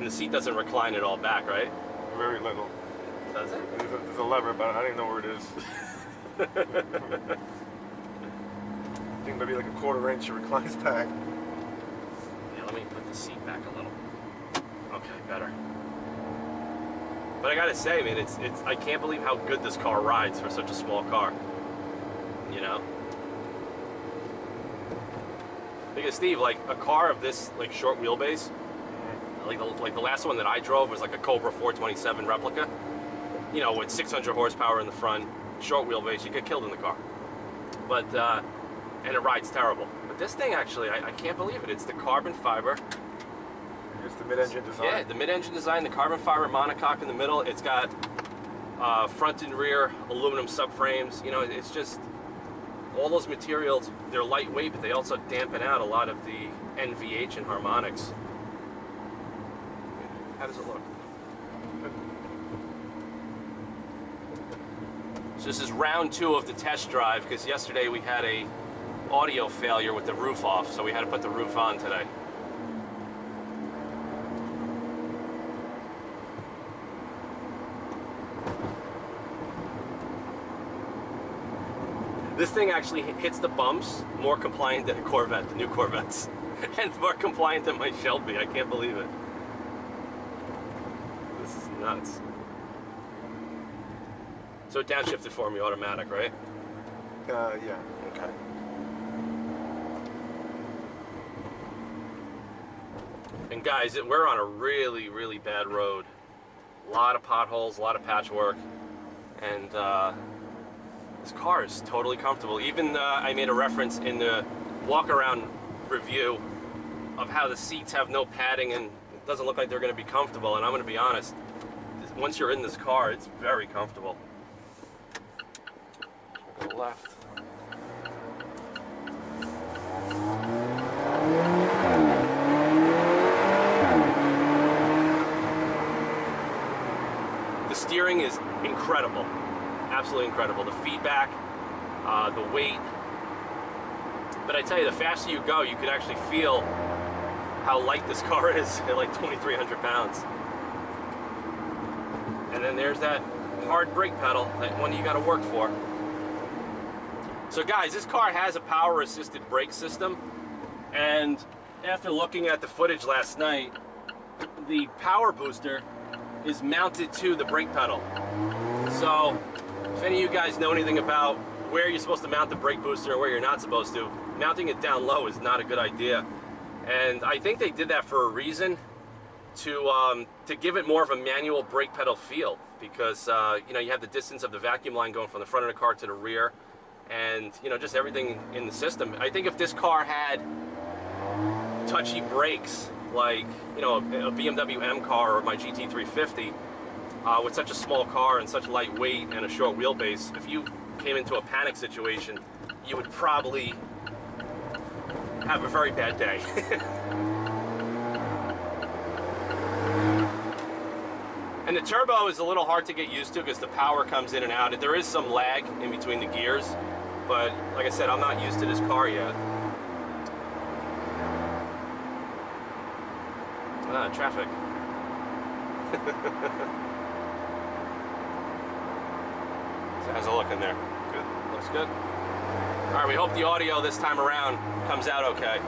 And the seat doesn't recline at all back, right? Very little. Does it? There's a lever, but I don't even know where it is. I think maybe like a 1/4 inch it reclines back. Yeah, let me put the seat back a little. Okay, better. But I gotta say, man, it's I can't believe how good this car rides for such a small car. You know? Because Steve, like a car of this like short wheelbase, like the last one that I drove was like a Cobra 427 replica. You know, with 600 horsepower in the front, short wheelbase, you get killed in the car. But and it rides terrible. But this thing actually, I can't believe it. It's the carbon fiber. It's the mid-engine design. Yeah, the mid-engine design, the carbon fiber monocoque in the middle. It's got front and rear aluminum subframes. You know, it's just all those materials. They're lightweight, but they also dampen out a lot of the NVH and harmonics. How does it look? So this is round 2 of the test drive, because yesterday we had a audio failure with the roof off, so we had to put the roof on today. This thing actually hits the bumps more compliant than a Corvette, the new Corvettes, and more compliant than my Shelby. I can't believe it. This is nuts. So it downshifted for me automatic, right? Yeah. Okay. And guys, we're on a really, really bad road. A lot of potholes, a lot of patchwork, and this car is totally comfortable. Even I made a reference in the walk-around review of how the seats have no padding and it doesn't look like they're going to be comfortable. And I'm going to be honest, once you're in this car, it's very comfortable. Go left. The steering is incredible. Absolutely incredible. The feedback, the weight. But I tell you, the faster you go, you can actually feel how light this car is at like 2,300 pounds. And then there's that hard brake pedal, that one you got to work for. So guys, this car has a power assisted brake system, and after looking at the footage last night, the power booster is mounted to the brake pedal. So if any of you guys know anything about where you're supposed to mount the brake booster and where you're not supposed to, mounting it down low is not a good idea. And I think they did that for a reason, to give it more of a manual brake pedal feel, because you know, you have the distance of the vacuum line going from the front of the car to the rear, and you know, just everything in the system. I think if this car had touchy brakes like, you know, a BMW M car or my GT350, with such a small car and such light weight and a short wheelbase, if you came into a panic situation, you would probably have a very bad day. And the turbo is a little hard to get used to because the power comes in and out. There is some lag in between the gears, but like I said, I'm not used to this car yet. Traffic. So how's it looking there? Good. Looks good. All right, we hope the audio this time around comes out okay.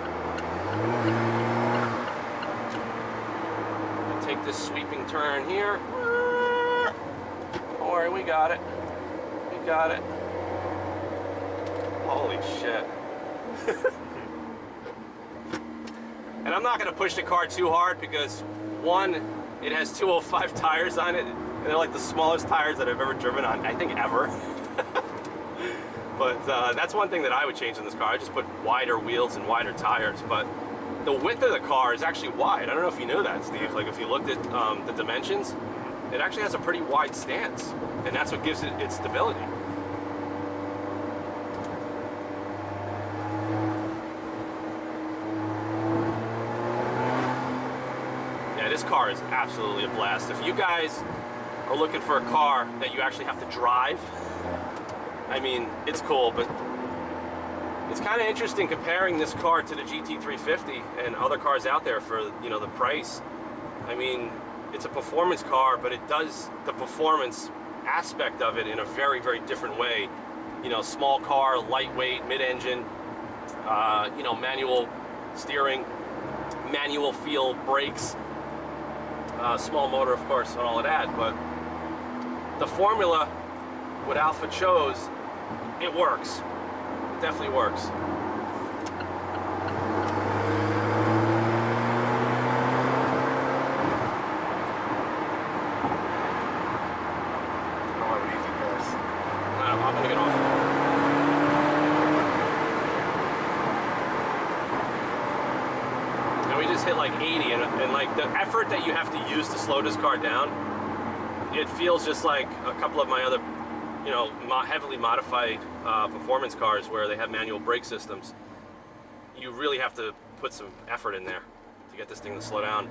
I'll take this sweeping turn here. Don't worry, we got it. We got it. Holy shit. And I'm not going to push the car too hard because, one, it has 205 tires on it, and they're like the smallest tires that I've ever driven on, I think ever. But that's one thing that I would change in this car. I just put wider wheels and wider tires, but the width of the car is actually wide. I don't know if you knew that, Steve. Like, if you looked at the dimensions, it actually has a pretty wide stance, and that's what gives it its stability. This car is absolutely a blast. If you guys are looking for a car that you actually have to drive, I mean, it's cool, but it's kind of interesting comparing this car to the GT350 and other cars out there for, you know, the price. I mean, it's a performance car, but it does the performance aspect of it in a very, very different way. You know, small car, lightweight, mid-engine, you know, manual steering, manual feel brakes, small motor, of course, and all of that. But the formula, what Alfa chose, it works. It definitely works. I'm gonna get off. And we just hit like 80, and like the effort that you have to use to slow this car down, it feels just like a couple of my other, you know, heavily modified performance cars where they have manual brake systems. You really have to put some effort in there to get this thing to slow down.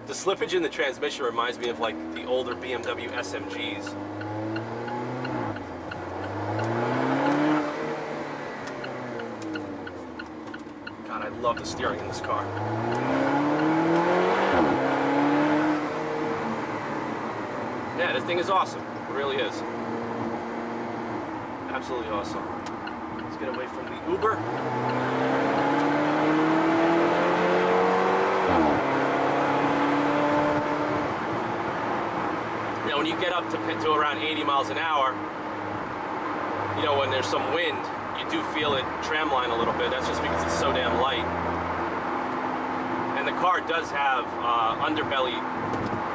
The slippage in the transmission reminds me of like the older BMW SMGs. God, I love the steering in this car. Yeah, this thing is awesome. It really is. Absolutely awesome. Let's get away from the Uber. You know, when you get up to around 80 miles an hour, you know, when there's some wind, you do feel it tramline a little bit. That's just because it's so damn light. And the car does have underbelly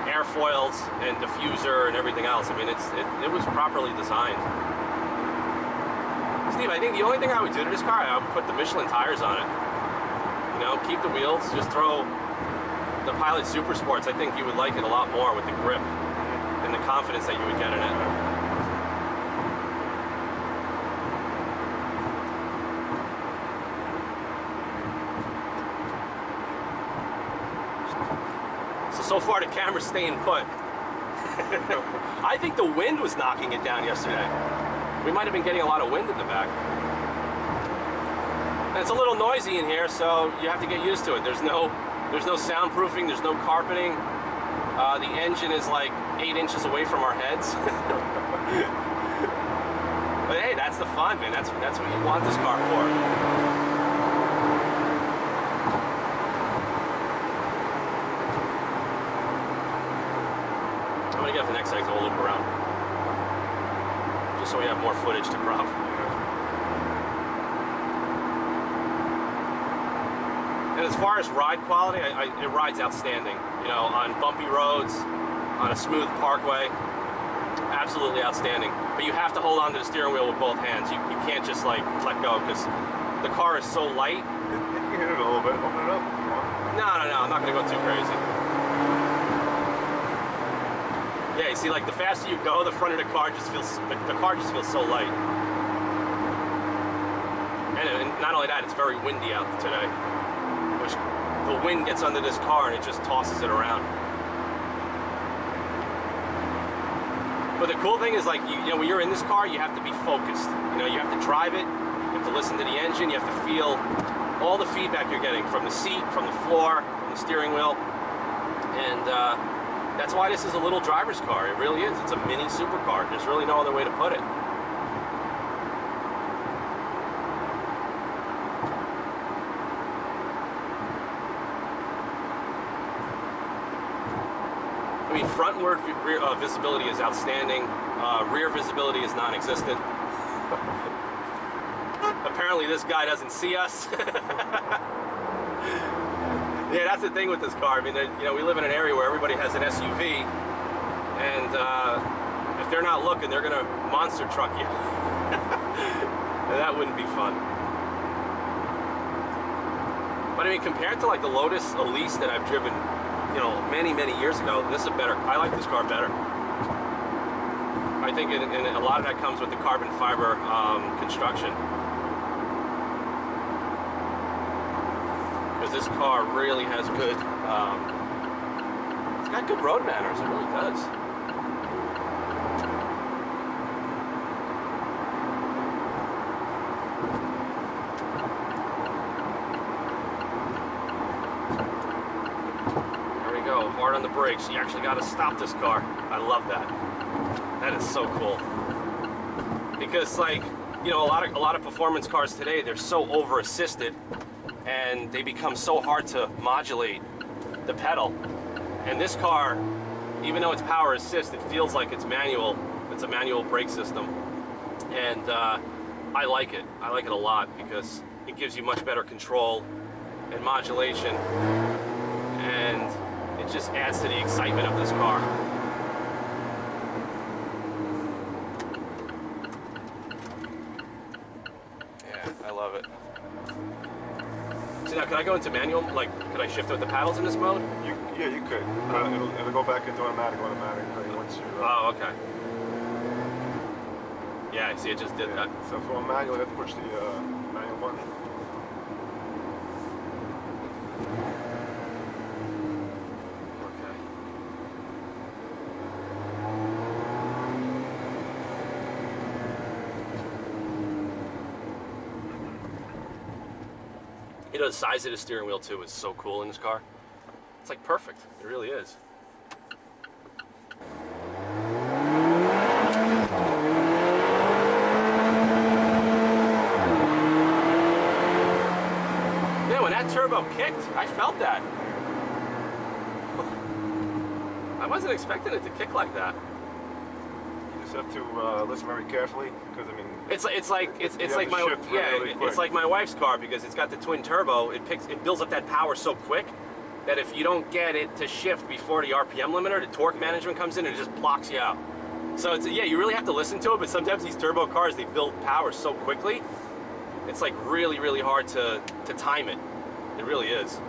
airfoils and diffuser and everything else. I mean, it was properly designed. Steve, I think the only thing I would do to this car, I would put the Michelin tires on it. You know, keep the wheels, just throw the Pilot Supersports. I think you would like it a lot more with the grip and the confidence that you would get in it. So far the camera's staying put. I think the wind was knocking it down yesterday. We might have been getting a lot of wind in the back. And it's a little noisy in here, so you have to get used to it. There's no soundproofing, there's no carpeting. The engine is like 8 inches away from our heads. But hey, that's the fun, man. That's what you want this car for. I'm gonna get the next exit, we'll loop around. Just so we have more footage to crop. And as far as ride quality, it rides outstanding. You know, on bumpy roads, on a smooth parkway, absolutely outstanding. But you have to hold on to the steering wheel with both hands. You can't just like let go because the car is so light. You can hit it a little bit, open it up if you want. No, I'm not gonna go too crazy. Yeah, you see, like the faster you go, the front of the car just feels, the car just feels so light. And not only that, it's very windy out today, which the wind gets under this car and it just tosses it around. But the cool thing is, like, you know, when you're in this car, you have to be focused. You know, you have to drive it, you have to listen to the engine, you have to feel all the feedback you're getting from the seat, from the floor, from the steering wheel. And that's why this is a little driver's car. It really is. It's a mini supercar. There's really no other way to put it. I mean, frontward visibility is outstanding. Rear visibility is non-existent. Apparently this guy doesn't see us. Yeah, that's the thing with this car. I mean, you know, we live in an area where everybody has an SUV, and if they're not looking, they're gonna monster truck you. And that wouldn't be fun. But I mean, compared to like the Lotus Elise that I've driven, you know, many years ago, this is better. I like this car better. I think and a lot of that comes with the carbon fiber construction. Because this car really has good, it's got good road manners, it really does. There we go, hard on the brakes. You actually got to stop this car. I love that. That is so cool. Because, like, you know, a lot of performance cars today, they're so over assisted, and they become so hard to modulate the pedal. And this car, even though it's power assist, it feels like it's manual. It's a manual brake system, and I like it. I like it a lot because it gives you much better control and modulation, and it just adds to the excitement of this car. Yeah, I love it. So now, could I go into manual? Like, could I shift with the paddles in this mode? Yeah, you could. It'll go back into automatically once you... Oh, okay. Yeah, I see, it just did that. So for a manual, you have to push the manual button. Okay. You know, the size of the steering wheel, too, is so cool in this car. It's like perfect. It really is. Yeah, when that turbo kicked, I felt that. I wasn't expecting it to kick like that. You just have to listen very carefully, because I mean... It's like my it's like my wife's car, because it's got the twin turbo. It builds up that power so quick that if you don't get it to shift before the RPM limiter, the torque management comes in and it just blocks you out. So it's, yeah, you really have to listen to it, but sometimes these turbo cars, they build power so quickly, it's like really, really hard to time it. It really is.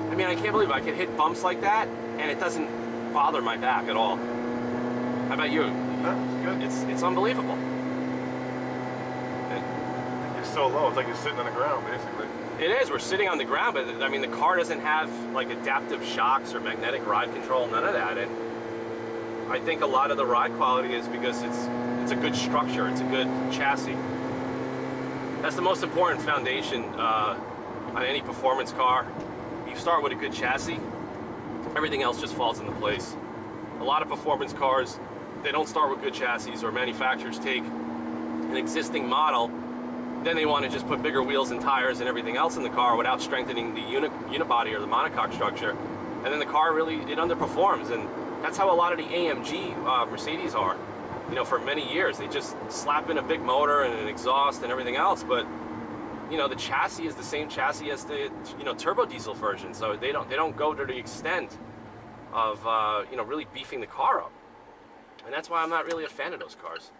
I mean, I can't believe I can hit bumps like that and it doesn't bother my back at all. How about you? It's good. It's unbelievable. You're so low, it's like you're sitting on the ground, basically. It is. We're sitting on the ground, but I mean, the car doesn't have like adaptive shocks or magnetic ride control, none of that. And I think a lot of the ride quality is because it's a good structure, it's a good chassis. That's the most important foundation on any performance car. You start with a good chassis, everything else just falls into place. A lot of performance cars, they don't start with good chassis, or manufacturers take an existing model, then they want to just put bigger wheels and tires and everything else in the car without strengthening the unibody or the monocoque structure, and then the car really, it underperforms. And that's how a lot of the AMG Mercedes are. You know, for many years they just slap in a big motor and an exhaust and everything else, but you know, the chassis is the same chassis as the, you know, turbo diesel version, so they don't go to the extent of you know, really beefing the car up. And that's why I'm not really a fan of those cars.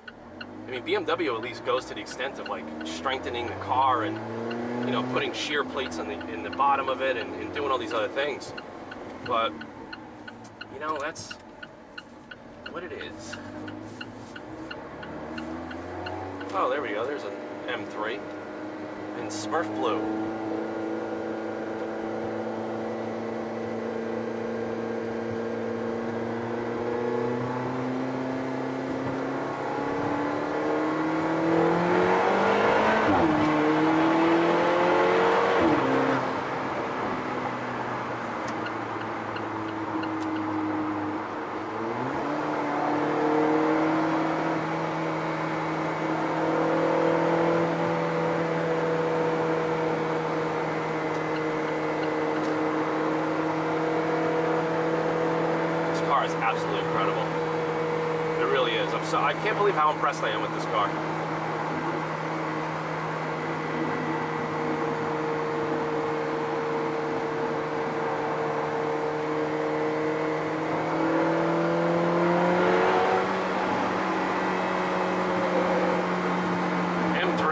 I mean, BMW at least goes to the extent of like strengthening the car and, you know, putting shear plates on in the bottom of it and doing all these other things. But you know, that's what it is. Oh, there we go. There's an M3 in Smurf Blue. Is absolutely incredible. It really is. I can't believe how impressed I am with this car. M3.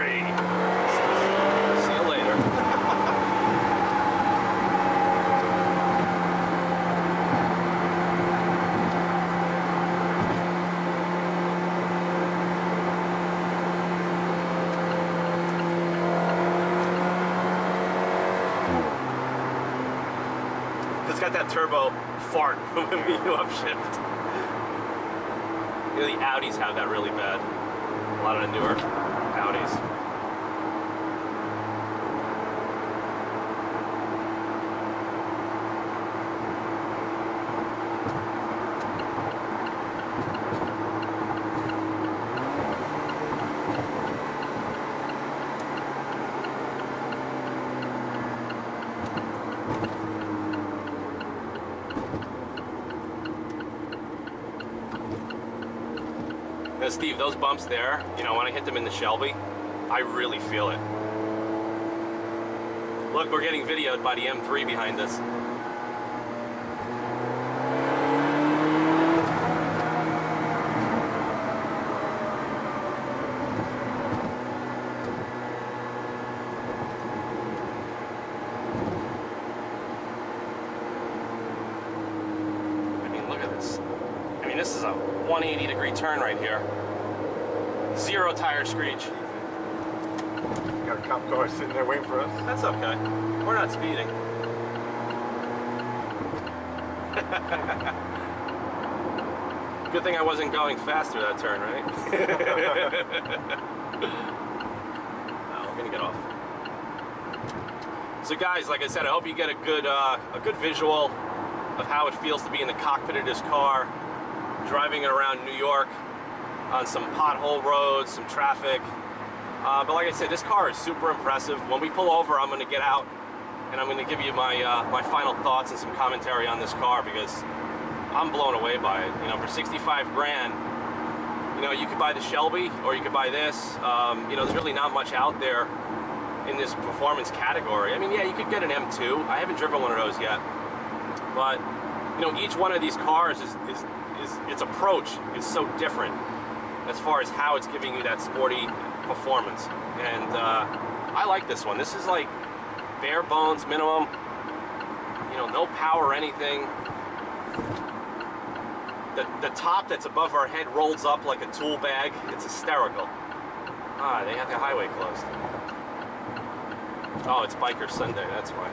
got that turbo fart when you upshift. You know, the Audis have that really bad. A lot of the newer Audis. Now, Steve, those bumps there, you know, when I hit them in the Shelby, I really feel it. Look, we're getting videoed by the M3 behind us. I mean, look at this. I mean, this is a 180-degree turn right here. Zero tire screech. Got a cop car sitting there waiting for us. That's okay. We're not speeding. Good thing I wasn't going faster that turn, right? No, we're gonna get off. So guys, like I said, I hope you get a good visual of how it feels to be in the cockpit of this car, driving it around New York on some pothole roads, some traffic. But like I said, this car is super impressive. When we pull over, I'm going to get out and I'm going to give you my my final thoughts and some commentary on this car, because I'm blown away by it. You know, for 65 grand, you know, you could buy the Shelby or you could buy this. You know, there's really not much out there in this performance category. I mean, yeah, you could get an M2. I haven't driven one of those yet, but you know, each one of these cars is its approach is so different as far as how it's giving you that sporty performance. And I like this one. This is like bare bones minimum, you know, no power or anything. The top that's above our head rolls up like a tool bag. It's hysterical. Ah, they have the highway closed. Oh, it's Biker Sunday, that's why.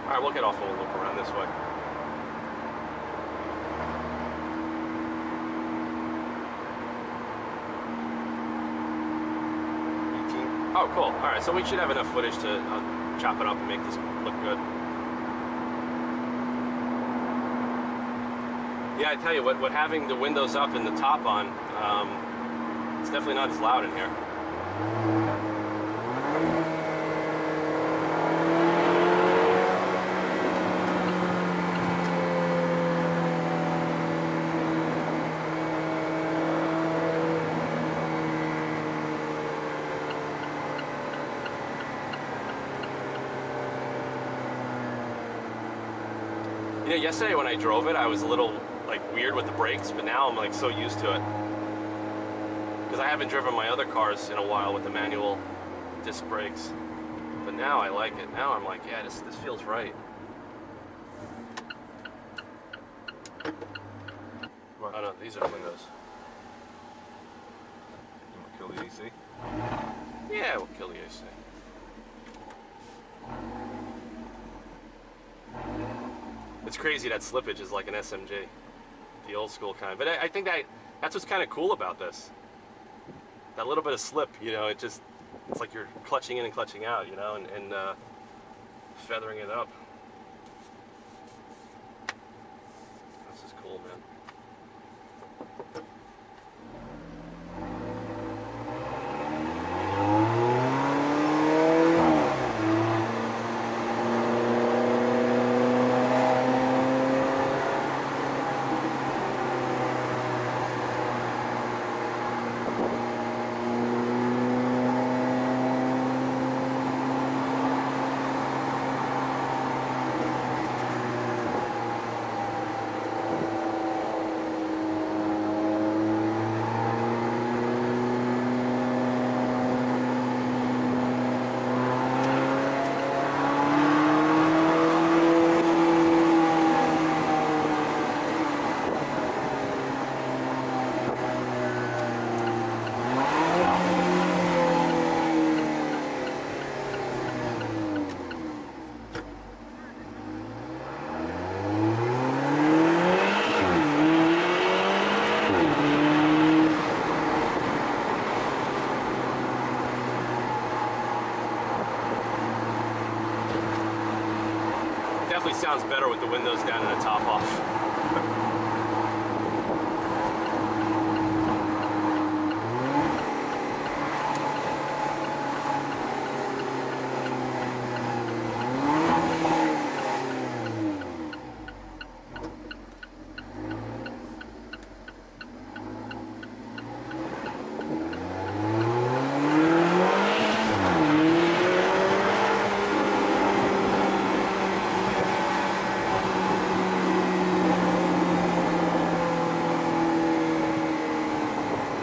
All right, we'll get off and we'll loop around this way. Oh, cool. All right, so we should have enough footage to chop it up and make this look good. Yeah, I tell you what, having the windows up and the top on, it's definitely not as loud in here. You know, yesterday when I drove it, I was a little like weird with the brakes, but now I'm like so used to it, because I haven't driven my other cars in a while with the manual disc brakes. But now I like it. Now I'm like, yeah, this feels right. What? Oh no, these are the windows. You want to kill the AC? Yeah, we'll kill the AC. It's crazy that slippage is like an SMG, the old school kind. But I think that's what's kind of cool about this. That little bit of slip, you know, it's like you're clutching in and clutching out, you know, and feathering it up. This is cool, man. sounds better with the windows down and the top off.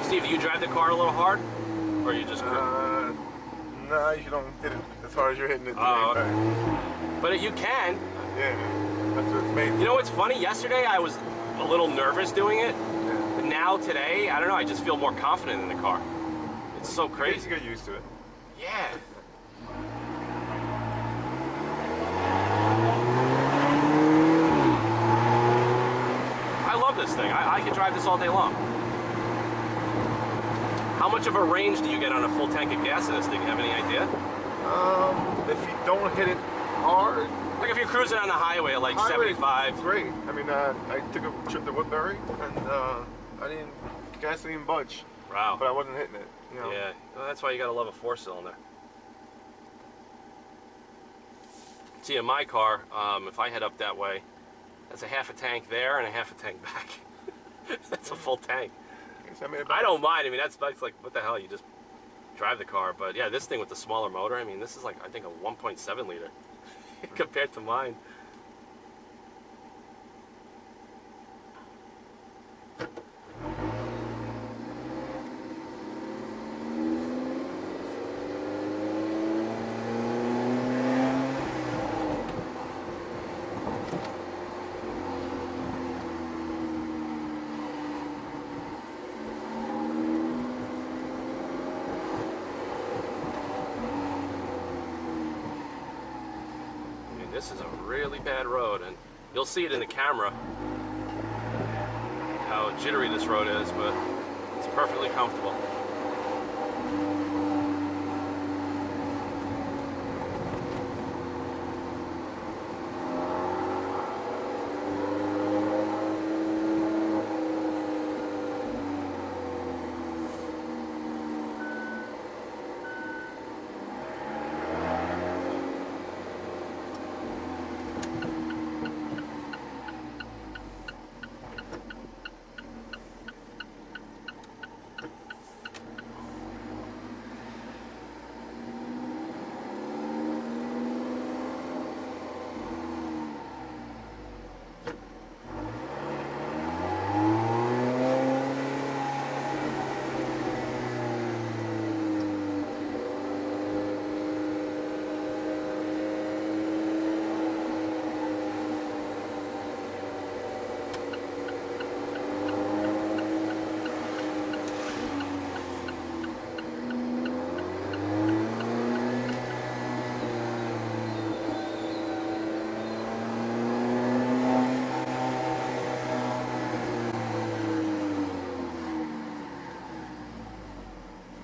Steve, do you drive the car a little hard, or you just? No, you don't hit it as hard as you're hitting it today. But you can. Yeah, that's what it's made for. You know what's funny? Yesterday I was a little nervous doing it, but now today, I don't know, I just feel more confident in the car. It's so crazy. You get used to it. Yeah. I love this thing. I could drive this all day long. How much of a range do you get on a full tank of gas in this thing? You have any idea? If you don't hit it hard. Like if you're cruising on the highway at like 75. Great. I mean, I took a trip to Woodbury and gas didn't even budge. Wow. But I wasn't hitting it. You know? Yeah. Well, that's why you gotta love a 4-cylinder. See, in my car, if I head up that way, that's a half a tank there and a half a tank back. That's a full tank. I don't mind. I mean, that's like, what the hell? You just drive the car. But yeah, this thing with the smaller motor, I mean, this is like, I think, a 1.7 liter compared to mine. This is a really bad road, and you'll see it in the camera how jittery this road is, but it's perfectly comfortable.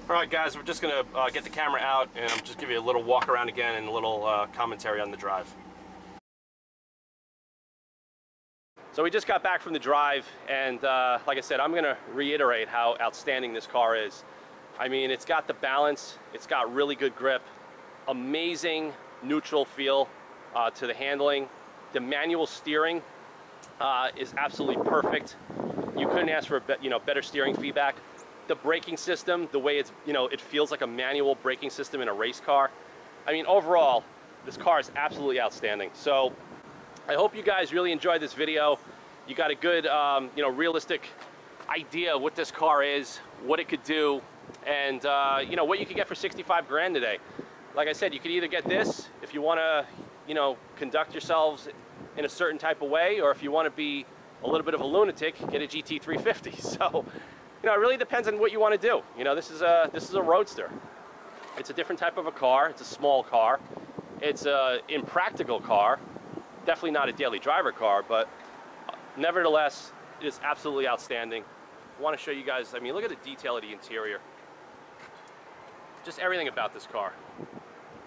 Alright guys, we're just going to get the camera out and just give you a little walk around again and a little commentary on the drive. So we just got back from the drive, and like I said, I'm going to reiterate how outstanding this car is. I mean, it's got the balance, it's got really good grip, amazing neutral feel to the handling. The manual steering is absolutely perfect. You couldn't ask for better steering feedback. The braking system, the way it's, it feels like a manual braking system in a race car. I mean, overall, this car is absolutely outstanding. So I hope you guys really enjoyed this video. You got a good, realistic idea what this car is, what it could do, and what you could get for 65 grand today. Like I said, you could either get this if you want to, conduct yourselves in a certain type of way, or if you want to be a little bit of a lunatic, get a GT350. So, it really depends on what you want to do. This is a roadster. It's a different type of a car. It's a small car. It's an impractical car. Definitely not a daily driver car, but nevertheless, it is absolutely outstanding. I want to show you guys, I mean, look at the detail of the interior. Just everything about this car.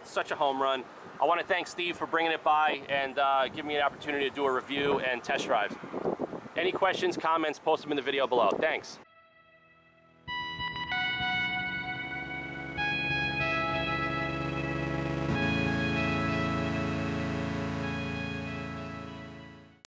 Such a home run. I want to thank Steve for bringing it by and giving me an opportunity to do a review and test drive. Any questions, comments, post them in the video below. Thanks.